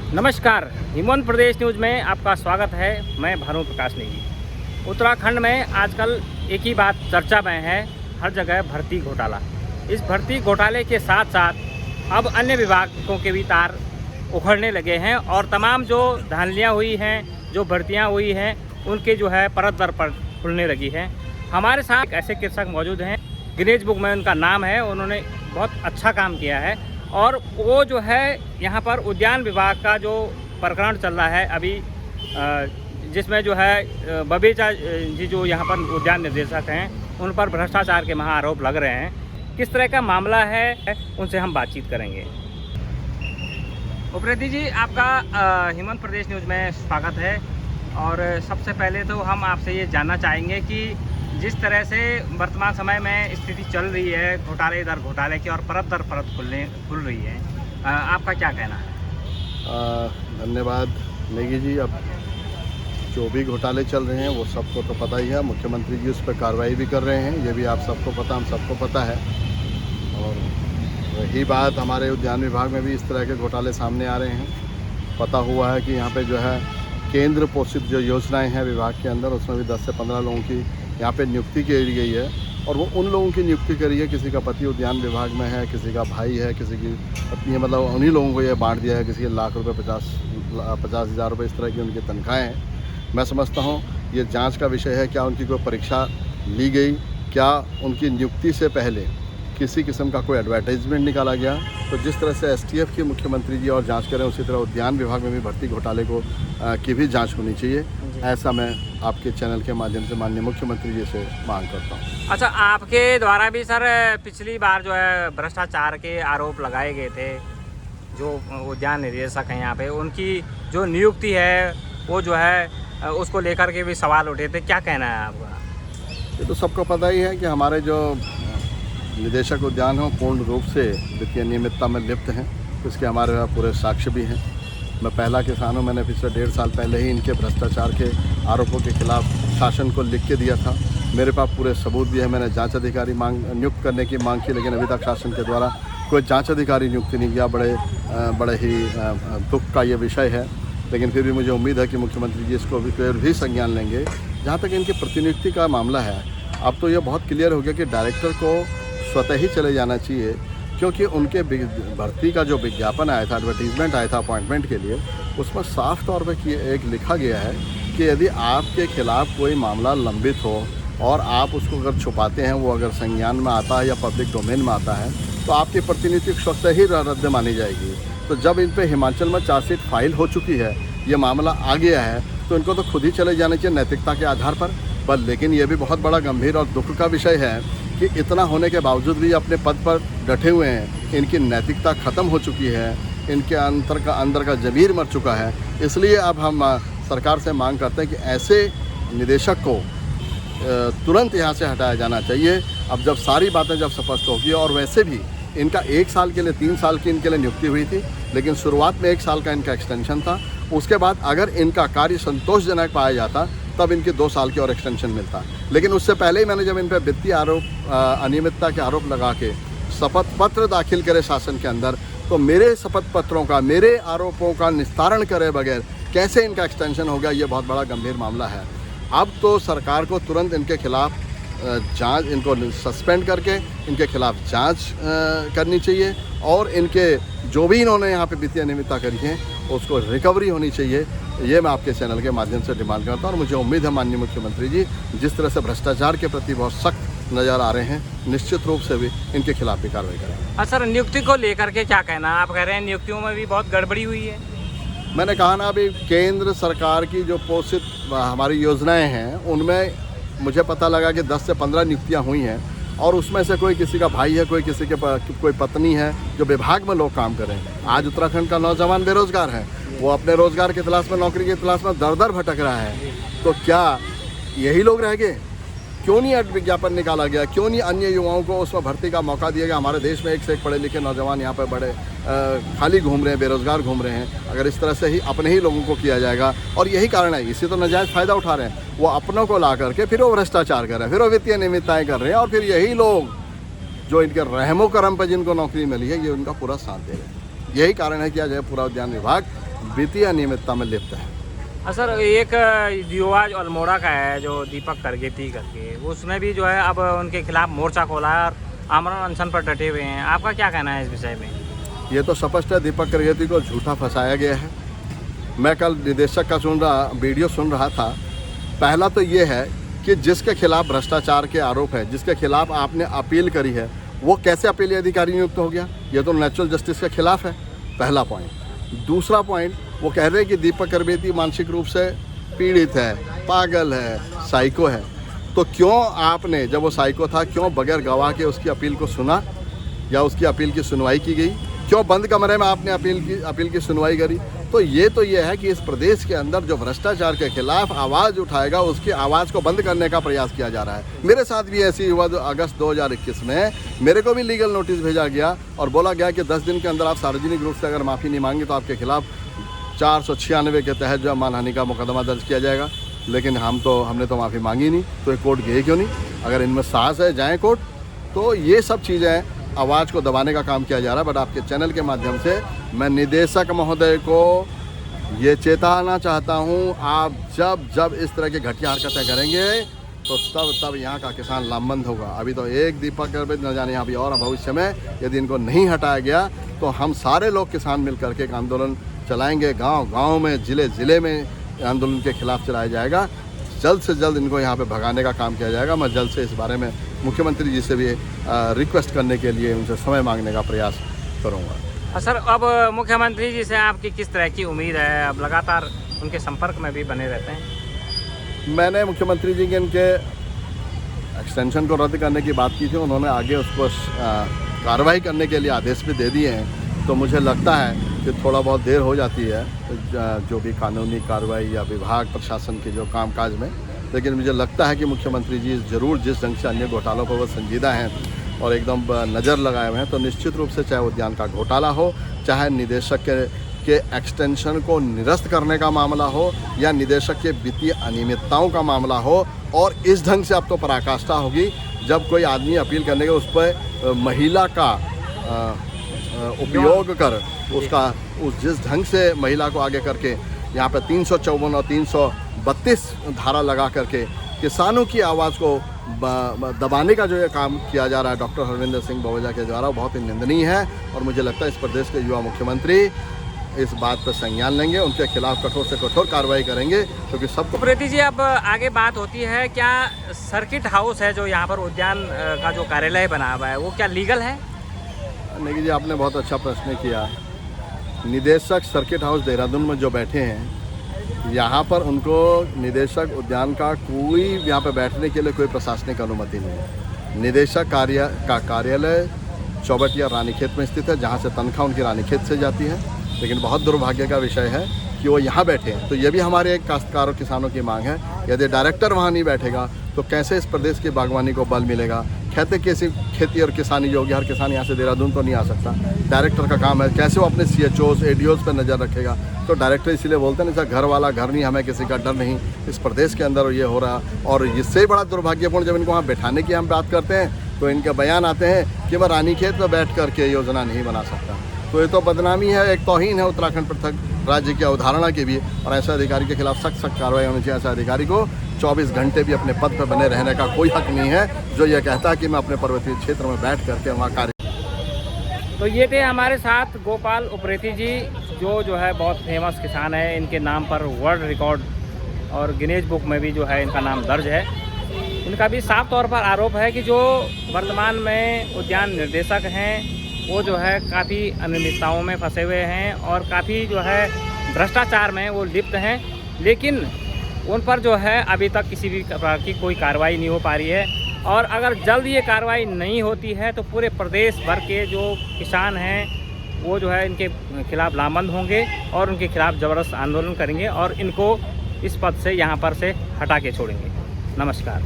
नमस्कार, हिमवंत प्रदेश न्यूज़ में आपका स्वागत है। मैं भानु प्रकाश नेगी। उत्तराखंड में आजकल एक ही बात चर्चा में है, हर जगह भर्ती घोटाला। इस भर्ती घोटाले के साथ साथ अब अन्य विभागों के भी तार उखड़ने लगे हैं और तमाम जो धांधलियाँ हुई हैं, जो भर्तियाँ हुई हैं, उनके जो है परत दर पर खुलने लगी है। हमारे साथ एक ऐसे कृषक मौजूद हैं, गिनीज बुक में उनका नाम है, उन्होंने बहुत अच्छा काम किया है और वो जो है यहाँ पर उद्यान विभाग का जो प्रकरण चल रहा है अभी, जिसमें जो है बबीचा जी जो यहाँ पर उद्यान निर्देशक हैं, उन पर भ्रष्टाचार के महा आरोप लग रहे हैं। किस तरह का मामला है, उनसे हम बातचीत करेंगे। उप्रेती जी, आपका हिमवंत प्रदेश न्यूज़ में स्वागत है। और सबसे पहले तो हम आपसे ये जानना चाहेंगे कि जिस तरह से वर्तमान समय में स्थिति चल रही है, घोटाले दर घोटाले की और परत दर परत खुल रही है, आपका क्या कहना है? धन्यवाद नेगी जी। अब जो भी घोटाले चल रहे हैं वो सबको तो पता ही है, मुख्यमंत्री जी उस पर कार्रवाई भी कर रहे हैं, ये भी आप सबको पता, हम सबको पता है। और रही बात, हमारे उद्यान विभाग में भी इस तरह के घोटाले सामने आ रहे हैं। पता हुआ है कि यहाँ पे जो है केंद्र पोषित जो योजनाएं हैं विभाग के अंदर, उसमें भी 10 से 15 लोगों की यहाँ पे नियुक्ति की गई है। और वो उन लोगों की नियुक्ति करी है, किसी का पति उद्यान विभाग में है, किसी का भाई है, किसी की पत्नी है, मतलब उन्हीं लोगों को ये बांट दिया है। किसी के लाख रुपए, 50,000 रुपये इस तरह की उनकी तनख्वाहें हैं। मैं समझता हूँ ये जांच का विषय है, क्या उनकी कोई परीक्षा ली गई, क्या उनकी नियुक्ति से पहले किसी किस्म का कोई एडवर्टाइजमेंट निकाला गया। तो जिस तरह से STF की मुख्यमंत्री जी और जांच करें, उसी तरह उद्यान विभाग में भी भर्ती घोटाले की भी जांच होनी चाहिए। ऐसा मैं आपके चैनल के माध्यम से माननीय मुख्यमंत्री जी से मांग करता हूँ। अच्छा, आपके द्वारा भी सर पिछली बार जो है भ्रष्टाचार के आरोप लगाए गए थे, जो उद्यान निदेशक हैं यहाँ पे, उनकी जो नियुक्ति है वो जो है उसको लेकर के भी सवाल उठे थे। क्या कहना है आपका? ये तो सबको पता ही है कि हमारे जो निदेशक उद्यान हो पूर्ण रूप से वित्तीय अनियमितता में लिप्त हैं। इसके हमारे पूरे साक्ष्य भी हैं। मैं पहला किसान हूँ, मैंने पिछले 1.5 साल पहले ही इनके भ्रष्टाचार के आरोपों के खिलाफ शासन को लिख के दिया था। मेरे पास पूरे सबूत भी है। मैंने जांच अधिकारी नियुक्त करने की मांग की, लेकिन अभी तक शासन के द्वारा कोई जांच अधिकारी नियुक्त नहीं किया। बड़े ही दुख का ये विषय है, लेकिन फिर भी मुझे उम्मीद है कि मुख्यमंत्री जी इसको भी संज्ञान लेंगे। जहाँ तक इनकी प्रतिनियुक्ति का मामला है, अब तो ये बहुत क्लियर हो गया कि डायरेक्टर को स्वतः ही चले जाना चाहिए, क्योंकि उनके भर्ती का जो विज्ञापन आया था, एडवर्टीजमेंट आया था अपॉइंटमेंट के लिए, उसमें साफ तौर पर एक लिखा गया है कि यदि आपके खिलाफ कोई मामला लंबित हो और आप उसको अगर छुपाते हैं, वो अगर संज्ञान में आता है या पब्लिक डोमेन में आता है, तो आपकी प्रतिनियुक्ति स्वतः ही रद्द मानी जाएगी। तो जब इन पर हिमाचल में चार्जशीट फाइल हो चुकी है, ये मामला आ गया है, तो इनको तो खुद ही चले जाने चाहिए नैतिकता के आधार पर। लेकिन ये भी बहुत बड़ा गंभीर और दुख का विषय है कि इतना होने के बावजूद भी अपने पद पर डटे हुए हैं। इनकी नैतिकता ख़त्म हो चुकी है, इनके अंदर का ज़मीर मर चुका है। इसलिए अब हम सरकार से मांग करते हैं कि ऐसे निदेशक को तुरंत यहाँ से हटाया जाना चाहिए। अब जब सारी बातें जब स्पष्ट होगी, और वैसे भी इनका 1 साल के लिए 3 साल की इनके लिए नियुक्ति हुई थी, लेकिन शुरुआत में 1 साल का इनका एक्सटेंशन था। उसके बाद अगर इनका कार्य संतोषजनक पाया जाता तब इनके 2 साल की और एक्सटेंशन मिलता। लेकिन उससे पहले ही मैंने जब इन पर वित्तीय अनियमितता के आरोप लगा के शपथ पत्र दाखिल करे शासन के अंदर, तो मेरे शपथ पत्रों का, मेरे आरोपों का निस्तारण करे बगैर कैसे इनका एक्सटेंशन हो गया, ये बहुत बड़ा गंभीर मामला है। अब तो सरकार को तुरंत इनके खिलाफ जांच, इनको सस्पेंड करके इनके खिलाफ जांच करनी चाहिए, और इनके जो भी इन्होंने यहाँ पे वित्तीय अनियमितता करी है उसको रिकवरी होनी चाहिए। ये मैं आपके चैनल के माध्यम से डिमांड करता हूँ। और मुझे उम्मीद है माननीय मुख्यमंत्री जी जिस तरह से भ्रष्टाचार के प्रति बहुत सख्त नज़र आ रहे हैं, निश्चित रूप से भी इनके खिलाफ भी कार्रवाई करें। सर, नियुक्ति को लेकर के क्या कहना? आप कह रहे हैं नियुक्तियों में भी बहुत गड़बड़ी हुई है। मैंने कहा ना, अभी केंद्र सरकार की जो पोषित हमारी योजनाएं हैं, उनमें मुझे पता लगा कि 10 से 15 नियुक्तियां हुई हैं, और उसमें से कोई किसी का भाई है, कोई किसी के कोई पत्नी है, जो विभाग में लोग काम करें। आज उत्तराखंड का नौजवान बेरोजगार है, वो अपने रोजगार की तलाश में, नौकरी की तलाश में दर दर भटक रहा है। तो क्या यही लोग रह गए? क्यों नहीं विज्ञापन निकाला गया? क्यों नहीं अन्य युवाओं को उसमें भर्ती का मौका दिया गया? हमारे देश में एक से एक पढ़े लिखे नौजवान यहाँ पर बड़े खाली घूम रहे हैं, बेरोजगार घूम रहे हैं। अगर इस तरह से ही अपने ही लोगों को किया जाएगा, और यही कारण है, इसी तो नाजायज़ फ़ायदा उठा रहे हैं, वो अपनों को ला करके फिर वो भ्रष्टाचार कर रहे हैं, फिर वो वित्तीय अनियमितताएँ कर रहे हैं, और फिर यही लोग जो इनके रहमो करम पर जिनको नौकरी मिली है, ये उनका पूरा साथ दे रहे हैं। यही कारण है कि आज पूरा उद्यान विभाग वित्तीय अनियमितता में लिप्त हैं। सर एक युवा जो अल्मोड़ा का है जो दीपक करगेती करके, उसने भी जो है अब उनके खिलाफ मोर्चा खोला है और आमरण अनशन पर डटे हुए हैं। आपका क्या कहना है इस विषय में? ये तो स्पष्ट है, दीपक करगेती को झूठा फंसाया गया है। मैं कल निदेशक का वीडियो सुन रहा था। पहला तो ये है कि जिसके खिलाफ भ्रष्टाचार के आरोप है, जिसके खिलाफ आपने अपील करी है, वो कैसे अपीली अधिकारी नियुक्त हो गया? ये तो नेचुरल जस्टिस के खिलाफ है, पहला पॉइंट। दूसरा पॉइंट, वो कह रहे हैं कि दीपक करगेती मानसिक रूप से पीड़ित है, पागल है, साइको है। तो क्यों आपने, जब वो साइको था, क्यों बगैर गवाह के उसकी अपील को सुना या उसकी अपील की सुनवाई की गई? क्यों बंद कमरे में आपने अपील की सुनवाई करी? तो ये है कि इस प्रदेश के अंदर जो भ्रष्टाचार के खिलाफ आवाज़ उठाएगा, उसकी आवाज़ को बंद करने का प्रयास किया जा रहा है। मेरे साथ भी ऐसे ही हुआ। अगस्त 2021 में मेरे को भी लीगल नोटिस भेजा गया और बोला गया कि 10 दिन के अंदर आप सार्वजनिक रूप से अगर माफ़ी नहीं मांगे तो आपके खिलाफ 496 के तहत जो है मानहानि का मुकदमा दर्ज किया जाएगा। लेकिन हमने तो माफ़ी मांगी नहीं, तो ये कोर्ट गए क्यों नहीं? अगर इनमें साहस है, जाएँ कोर्ट। तो ये सब चीज़ें आवाज़ को दबाने का काम किया जा रहा है। बट आपके चैनल के माध्यम से मैं निदेशक महोदय को ये चेताना चाहता हूँ, आप जब इस तरह की घटिया हरकतें करेंगे तो तब यहाँ का किसान लामबंद होगा। अभी तो एक दीपक करगेती न जाने यहाँ भी, और भविष्य में यदि इनको नहीं हटाया गया तो हम सारे लोग किसान मिल करके एक आंदोलन चलाएंगे। गांव में, ज़िले में आंदोलन के खिलाफ चलाया जाएगा। जल्द से जल्द इनको यहाँ पे भगाने का काम किया जाएगा। मैं जल्द से इस बारे में मुख्यमंत्री जी से भी रिक्वेस्ट करने के लिए उनसे समय मांगने का प्रयास करूँगा। सर, अब मुख्यमंत्री जी से आपकी किस तरह की उम्मीद है? अब लगातार उनके संपर्क में भी बने रहते हैं। मैंने मुख्यमंत्री जी के इनके एक्सटेंशन को रद्द करने की बात की थी। उन्होंने आगे उसको कार्रवाई करने के लिए आदेश भी दे दिए हैं। तो मुझे लगता है कि थोड़ा बहुत देर हो जाती है जो भी कानूनी कार्रवाई या विभाग प्रशासन के जो कामकाज में, लेकिन मुझे लगता है कि मुख्यमंत्री जी ज़रूर जिस ढंग से अन्य घोटालों पर वो संजीदा हैं और एकदम नज़र लगाए हुए हैं, तो निश्चित रूप से चाहे उद्यान का घोटाला हो, चाहे निदेशक के एक्सटेंशन को निरस्त करने का मामला हो, या निदेशक के वित्तीय अनियमितताओं का मामला हो, और इस ढंग से अब तो पराकाष्ठा होगी जब कोई आदमी अपील करने के उस पर महिला का उपयोग कर जिस ढंग से महिला को आगे करके यहाँ पे 354 और 332 धारा लगा करके किसानों की आवाज़ को दबाने का जो ये काम किया जा रहा है डॉक्टर हरविंदर सिंह बहुजा के द्वारा, बहुत ही निंदनीय है। और मुझे लगता है इस प्रदेश के युवा मुख्यमंत्री इस बात पर संज्ञान लेंगे, उनके खिलाफ कठोर से कठोर कार्रवाई करेंगे, क्योंकि सबको। प्रीति जी, अब आगे बात होती है, क्या सर्किट हाउस है जो यहाँ पर उद्यान का जो कार्यालय बना हुआ है, वो क्या लीगल है? नेगी जी, आपने बहुत अच्छा प्रश्न किया। निदेशक सर्किट हाउस देहरादून में जो बैठे हैं, यहाँ पर उनको निदेशक उद्यान का कोई यहाँ पर बैठने के लिए कोई प्रशासनिक अनुमति नहीं है। निदेशक कार्यालय चौबटिया रानीखेत में स्थित है, जहाँ से तनख्वाह उनकी रानीखेत से जाती है। लेकिन बहुत दुर्भाग्य का विषय है कि वो यहाँ बैठे हैं। तो ये भी हमारे एक काश्तकारों किसानों की मांग है, यदि डायरेक्टर वहाँ नहीं बैठेगा तो कैसे इस प्रदेश की बागवानी को बल मिलेगा? खेती और किसानी योग्य हर किसान यहाँ से देहरादून तो नहीं आ सकता। डायरेक्टर का काम है, कैसे वो अपने CHOs ADOs पर नज़र रखेगा? तो डायरेक्टर इसीलिए बोलते हैं ना, घर वाला घर नहीं, हमें किसी का डर नहीं। इस प्रदेश के अंदर ये हो रहा, और इससे बड़ा दुर्भाग्यपूर्ण जब इनको वहाँ बैठाने की हम बात करते हैं तो इनके बयान आते हैं कि मैं रानीखेत में बैठ करके योजना नहीं बना सकता। तो ये तो बदनामी है, एक तौहीन है उत्तराखंड पृथक राज्य की अवधारणा की भी। और ऐसे अधिकारी के खिलाफ सख्त कार्रवाई होनी चाहिए। ऐसे अधिकारी को 24 घंटे भी अपने पद पर बने रहने का कोई हक नहीं है, जो ये कहता है कि मैं अपने पर्वतीय क्षेत्र में बैठ करके वहाँ कार्य। तो ये थे हमारे साथ गोपाल उप्रेती जी, जो है बहुत फेमस किसान है। इनके नाम पर वर्ल्ड रिकॉर्ड और गिनीज बुक में भी जो है इनका नाम दर्ज है। इनका भी साफ तौर पर आरोप है कि जो वर्तमान में उद्यान निर्देशक हैं वो जो है काफ़ी अनियमितताओं में फंसे हुए हैं और काफ़ी जो है भ्रष्टाचार में वो लिप्त हैं। लेकिन उन पर जो है अभी तक किसी भी प्रकार की कोई कार्रवाई नहीं हो पा रही है। और अगर जल्द ये कार्रवाई नहीं होती है तो पूरे प्रदेश भर के जो किसान हैं वो जो है इनके खिलाफ लामबंद होंगे और उनके खिलाफ ज़बरदस्त आंदोलन करेंगे और इनको इस पद से यहाँ पर से हटा के छोड़ेंगे। नमस्कार।